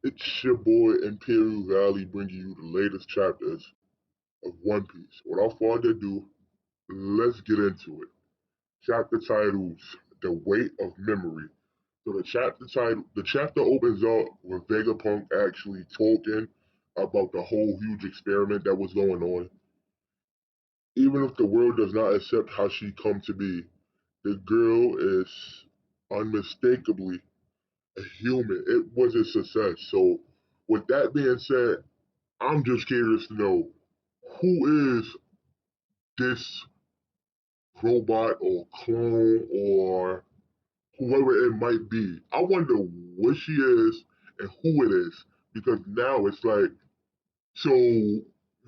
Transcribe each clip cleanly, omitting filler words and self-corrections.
It's your boy Imperial Valley bringing you the latest chapters of One Piece. Without further ado, let's get into it. Chapter titles: The Weight of Memory. So the chapter opens up with Vegapunk actually talking about the whole huge experiment that was going on. Even if the world does not accept how she come to be, the girl is unmistakably a human. It was a success. So, with that being said, I'm just curious to know who is this robot or clone or whoever it might be. I wonder what she is and who it is because now it's like, so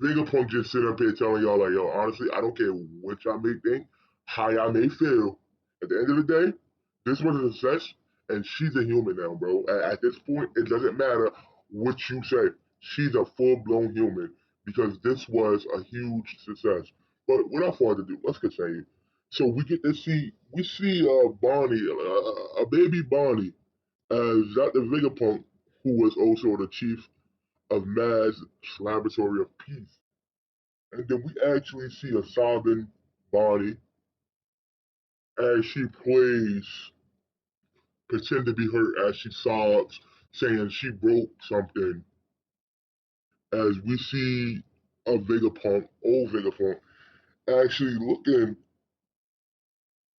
Vegapunk just sitting up here telling y'all, like, yo, honestly, I don't care what y'all may think, how y'all may feel. At the end of the day, this was a success, and she's a human now, bro. At this point, it doesn't matter what you say. She's a full blown human because this was a huge success. But without further ado, let's continue. So we see Bonney, a baby Bonney, as Dr. Vegapunk, who was also the chief of Mad's Laboratory of Peace. And then we actually see a sobbing Bonnie as she plays pretend to be hurt as she sobs, saying she broke something. As we see a Vegapunk, old Vegapunk, actually looking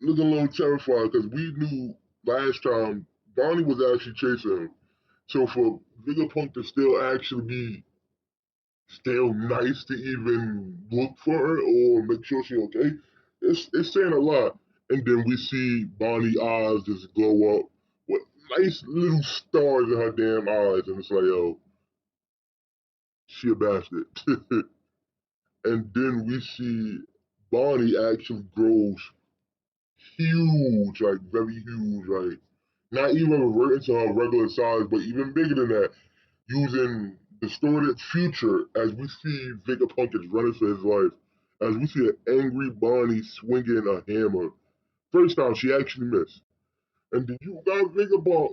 a little terrified because we knew last time Bonnie was actually chasing him. So for Vegapunk to still actually be still nice to even look for her or make sure she's okay. It's saying a lot. And then we see Bonnie eyes just glow up with nice little stars in her damn eyes, and it's like, yo, she a bastard. And then we see Bonnie actually grows huge, like very huge, like not even reverting to her regular size, but even bigger than that, using distorted future as we see Vegapunk is running for his life, as we see an angry Bonnie swinging a hammer. First time she actually missed. And did you guys think about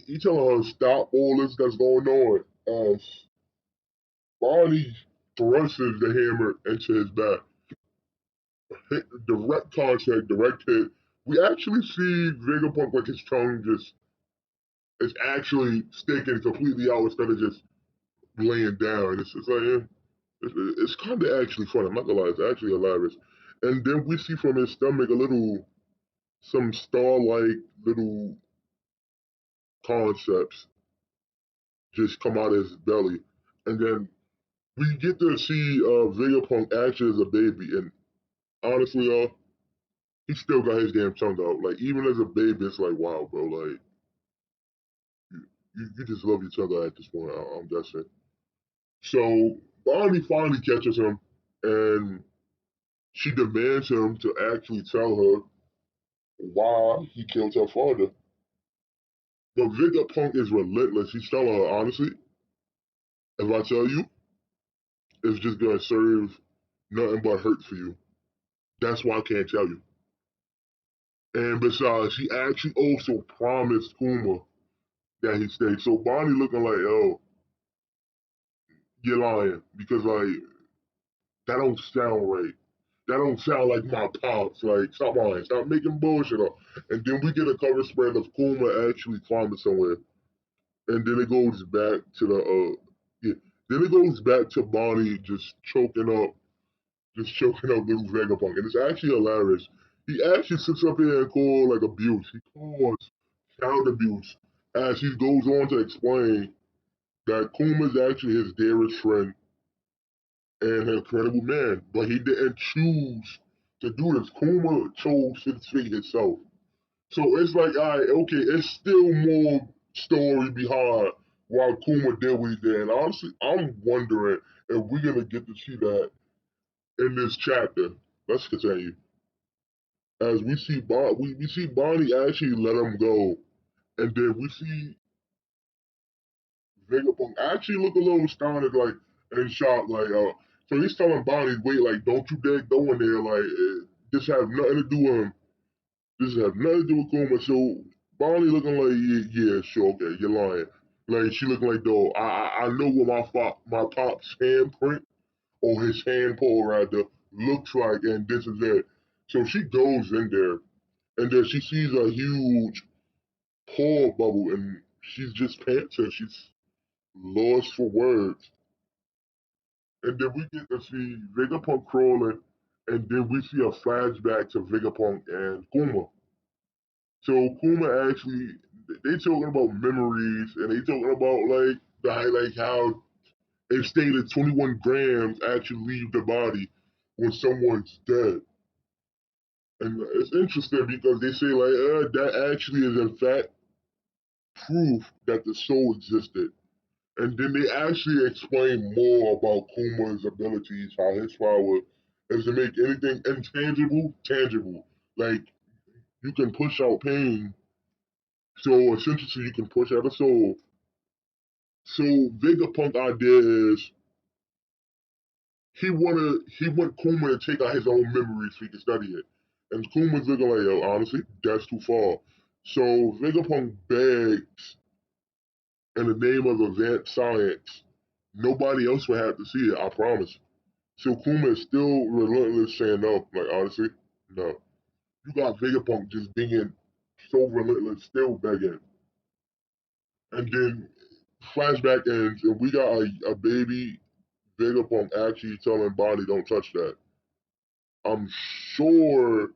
he telling her to stop all this that's going on as Bonnie thrusts the hammer into his back. Hit direct contact, direct hit. We actually see Vegapunk like his tongue just is actually sticking completely out instead of just laying down. It's like it's kind of actually fun. I'm not gonna lie, it's actually hilarious. And then we see from his stomach some star-like little concepts just come out of his belly, and then we get to see Vegapunk actually as a baby. And honestly, y'all, he still got his damn tongue out. Like even as a baby, it's like wow, bro. Like you just love your tongue out at this point. I'm guessing. So Bonnie finally catches him, and she demands him to actually tell her why he killed her father. But Vegapunk is relentless. He's telling her, honestly, if I tell you, it's just gonna serve nothing but hurt for you. That's why I can't tell you. And besides, he actually also promised Kuma that he'd stay. So Bonnie looking like, oh, you're lying. Because like that don't sound right. That don't sound like my pops. Like, stop lying. Stop making bullshit up. And then we get a cover spread of Kuma actually climbing somewhere. And then it goes back to the yeah. Then it goes back to Bonnie just choking up little Vegapunk, and it's actually hilarious. He actually sits up here and calls like abuse. He calls child abuse as he goes on to explain that Kuma is actually his dearest friend and an incredible man, but he didn't choose to do this. Kuma chose his fate himself. So it's like, all right, okay, it's still more story behind why Kuma did what he did. And honestly, I'm wondering if we're gonna get to see that in this chapter. Let's continue. As we see Bonnie actually let him go, and then we see Vegapunk actually look a little astounded, like in shock, like so he's telling Bonnie, wait, like don't you dare go in there, like this have nothing to do with him. This have nothing to do with Kuma. So Bonnie looking like, yeah, sure, okay, you're lying. Like she looking like though I know what my pop's handprint or his hand pull rather looks like, and this is it. So she goes in there, and then she sees a huge paw bubble, and she's just panting. She's lost for words. And then we get to see Vegapunk crawling, and then we see a flashback to Vegapunk and Kuma. So Kuma actually, they talking about memories, and they talking about like how it stated 21 grams actually leave the body when someone's dead. And it's interesting because they say that actually is in fact proof that the soul existed. And then they actually explain more about Kuma's abilities, how his power is to make anything intangible tangible. Like you can push out pain, so essentially you can push out a soul. So Vegapunk idea is he want Kuma to take out his own memories so he can study it. And Kuma's looking like, yo, honestly, that's too far. So Vegapunk begs in the name of advanced science. Nobody else will have to see it, I promise. So Kuma is still relentless saying no. Like honestly, no. You got Vegapunk just being so relentless, still begging. And then flashback ends, and we got a baby Vegapunk actually telling Bonney, "Don't touch that." I'm sure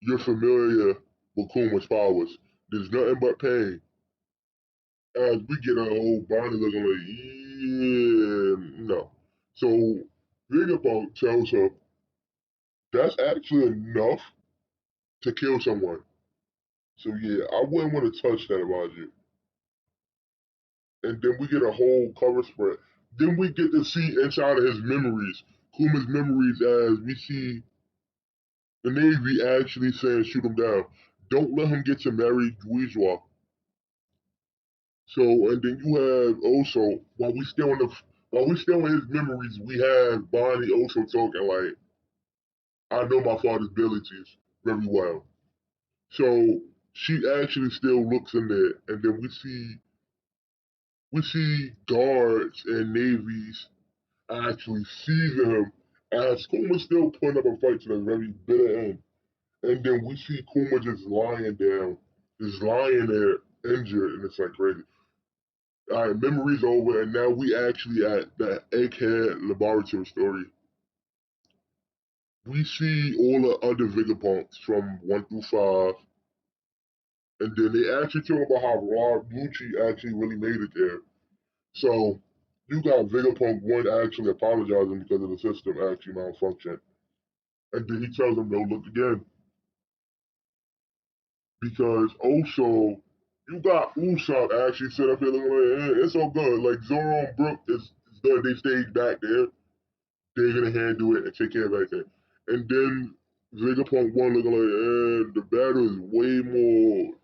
you're familiar with Kuma's powers. There's nothing but pain. As we get a whole Bonney looking like, yeah, no. So Vegapunk tells her that's actually enough to kill someone. So yeah, I wouldn't want to touch that about you. And then we get a whole cover spread. Then we get to see inside of his memories, Kuma's memories, as we see the Navy actually saying shoot him down. Don't let him get to marry Guizhwa. So and then you have also while we still in his memories, we have Bonnie also talking like I know my father's abilities very well. So she actually still looks in there, and then we see guards and navies actually seizing him as Kuma's still putting up a fight to the very bitter end. And then we see Kuma just lying down, just lying there injured, and it's like crazy. All right, memory's over, and now we actually at the Egghead Laboratory story. We see all the other Vegapunks from 1 through 5, and then they actually talk about how Rob Lucci actually really made it there. So you got Vegapunk 1 actually apologizing because of the system actually malfunctioned. And then he tells him, no, look again. Because also, you got Usopp actually set up here looking like, it's all good. Like Zoro and Brook is good. They stayed back there. They're gonna handle it and take care of everything. And then Vegapunk 1 looking like, the battle is way more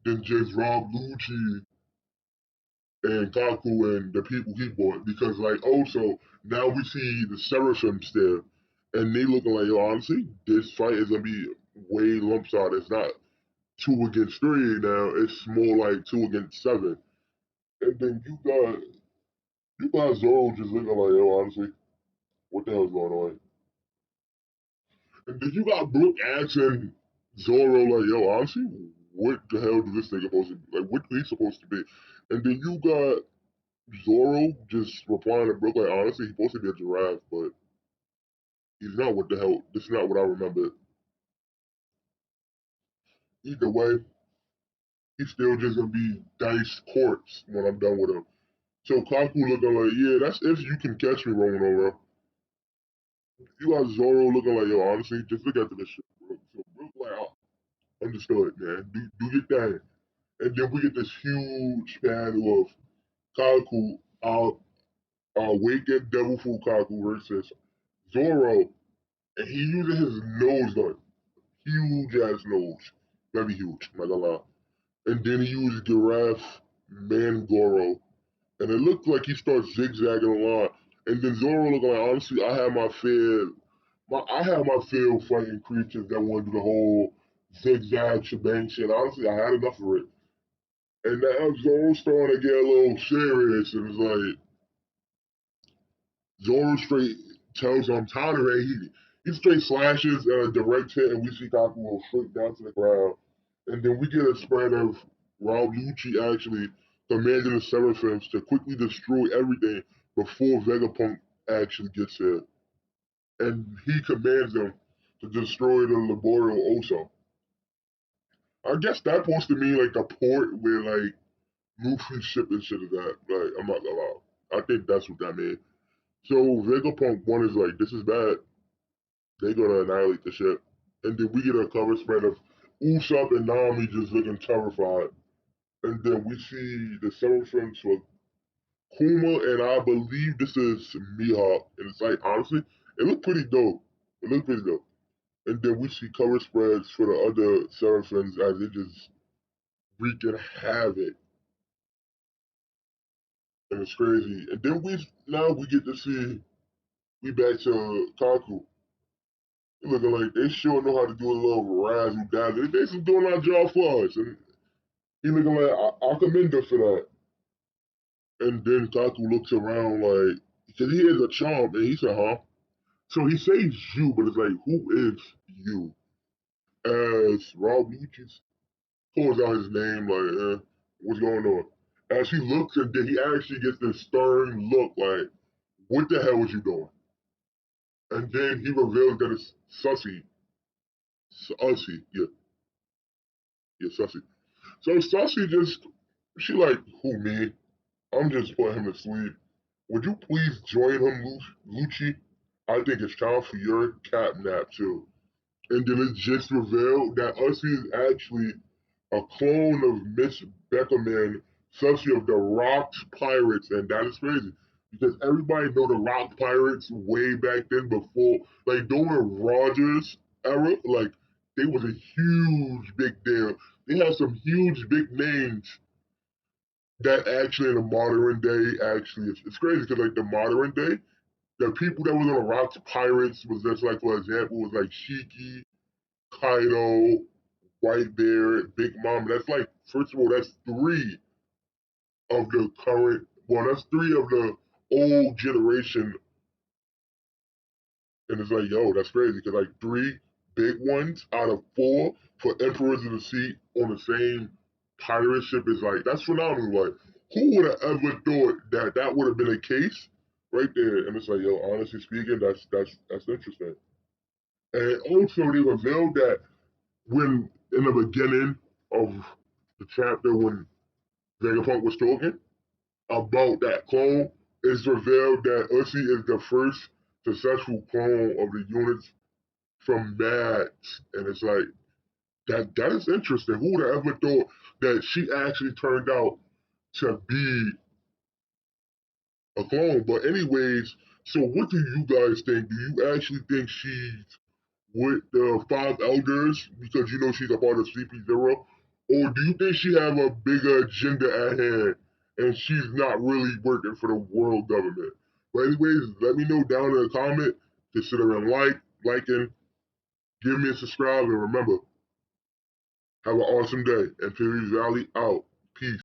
than just Rob Lucci and Kaku and the people he bought. Because like also now we see the Seraphims there, and they looking like, yo, honestly, this fight is gonna be way lumpside. It's not 2 against 3 now. It's more like 2 against 7. And then you got Zoro just looking like, yo, honestly, what the hell's going on? And then you got Brook asking Zoro like, yo, honestly, what the hell do this thing supposed to be? Like, what he supposed to be? And then you got Zoro just replying to Brook like, honestly, he's supposed to be a giraffe, but he's not. What the hell? This is not what I remember. Either way, he's still just gonna be Dice corpse when I'm done with him. So Kaku looking like, yeah, that's if you can catch me rolling over. You got Zoro looking like, yo, honestly, just look at this shit, bro. So Brook like, oh, understood, man. Do your thing. And then we get this huge panel of Kaku, Wicked Devil Fruit Kaku versus Zoro, and he uses his nose gun. Huge ass nose. Very huge, not gonna lie. And then he uses Giraffe Mangoro, and it looked like he starts zigzagging a lot. And then Zoro looking like, honestly, I have my fear of fighting creatures that want to do the whole zigzag shebang shit. Honestly, I had enough of it. And now Zoro's starting to get a little serious, and it's like Zoro straight tells him I'm tired of it. He straight slashes a direct hit, and we see Kaku go straight down to the ground. And then we get a spread of Rob Lucci actually commanding the Seraphims to quickly destroy everything before Vegapunk actually gets here. And he commands them to destroy the Laboreal also. I guess that supposed to mean like a port where like Luffy's ship and shit is at. Like, I'm not gonna lie. I think that's what that means. So Vegapunk one is like, this is bad. They're gonna annihilate the ship. And then we get a cover spread of Usopp and Nami just looking terrified. And then we see the Seraphims for Kuma, and I believe this is Mihawk. And it's like, honestly, it looked pretty dope. It looked pretty dope. And then we see cover spreads for the other Seraphims as they just wreaking havoc. And it's crazy. And then we get to see we back to Kaku. Looking like they sure know how to do a little razzle dazzle. They basically doing our job for us. And he looking like I commend her for that. And then Kaku looks around like, because he is a charm, and he said, huh? So he says you, but it's like, who is you? As Rob Lucci calls out his name, like, what's going on? As he looks, and then he actually gets this stern look, like, what the hell was you doing? And then he reveals that it's Stussy. Stussy, yeah, Stussy. So Stussy just, she like, who, me? I'm just putting him to sleep. Would you please join him, Lucci? I think it's time for your cat nap too. And then it just revealed that Ussie is actually a clone of Miss Beckerman, Stussy of the Rocks Pirates, and that is crazy. Because everybody know the Rock Pirates way back then before, like during Rogers era, like they was a huge big deal. They have some huge big names that actually in the modern day actually it's crazy because like the modern day the people that was on the rocks pirates was just like for example was like Shiki, Kaido, White Bear, Big Mom. That's like first of all that's three of the current that's three of the old generation and it's like yo that's crazy because like three big ones out of four for Emperors of the Sea on the same pirate ship is like that's phenomenal. Like, who would have ever thought that that would have been a case right there? And it's like, yo, honestly speaking, that's interesting. And also, they revealed that when in the beginning of the chapter when Vegapunk was talking about that clone, it's revealed that Ussie is the first successful clone of the units from Mads, and it's like that is interesting. Who would have ever thought that she actually turned out to be a clone? But anyways, so what do you guys think? Do you actually think she's with the five elders because you know she's a part of CP0, or do you think she have a bigger agenda at hand and she's not really working for the world government? But anyways, let me know down in the comment. Consider a liking, give me a subscribe, and remember, have an awesome day. And Imperial Valley out. Peace.